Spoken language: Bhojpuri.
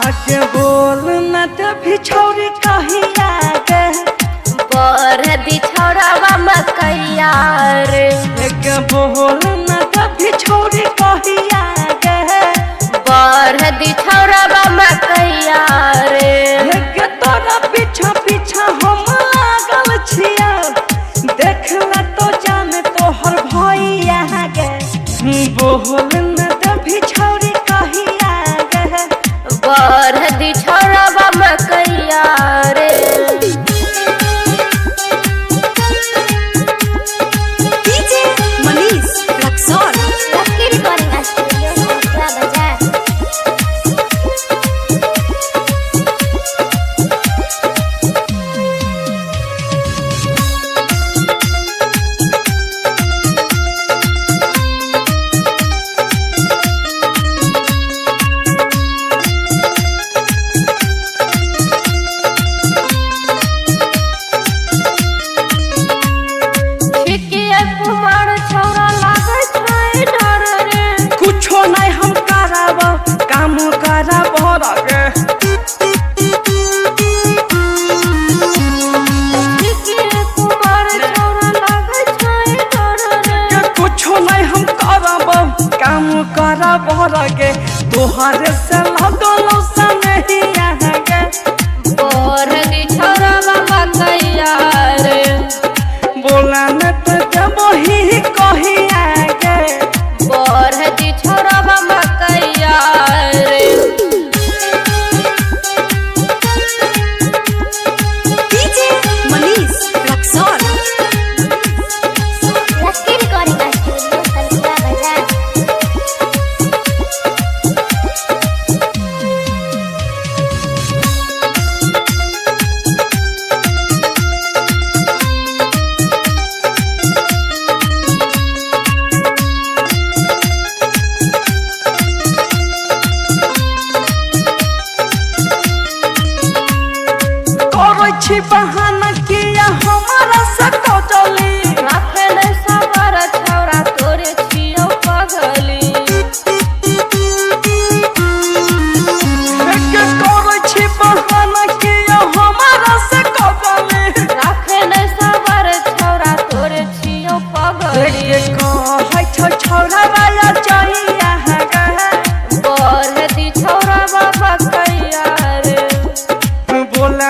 आगे बोल न तो बिछौरी कहिया गे बर दी छौरावा मकैया रे आगे बोल न तो बिछौरी कहिया गे बर दी छौरावा मकैया रे आगे तोरा पीछा पीछा हम लागल छिया देखला तो जाने तोहर भैया गे बोल न तो बिछौरी कहिया गे बर दी छौरावा मकैया रे डीजे मनीष रक्सौल लकी रिकॉर्डिंग स्टूडियो संतरा बाजार कुमार छौरा लागे छै डर रे कुछो नहीं हम कराब काम कराब रे कुमार छौरा लागे छै डर रे कुछो नहीं हम कराब काम कराब रे तोहरे से लगलो से नहीं गे बर दी छौरावा मकैया रे बोला न तो जब ही कहिया गे बर दी छौरावा मकैया रे डीजे मनीष रक्सौल लकी रिकॉर्डिंग स्टूडियो संतरा बाजार करै छी बहाना किया हमारा से कटली राखल सबर छौरा तोरे छियो पगली करै छी बहाना किया हमारा से कटली राखल सबर छौरा तोरे छियो पगली कहै छौ छौरा वाला चाहिए गे बर दी छौरावा मकैया रे बोला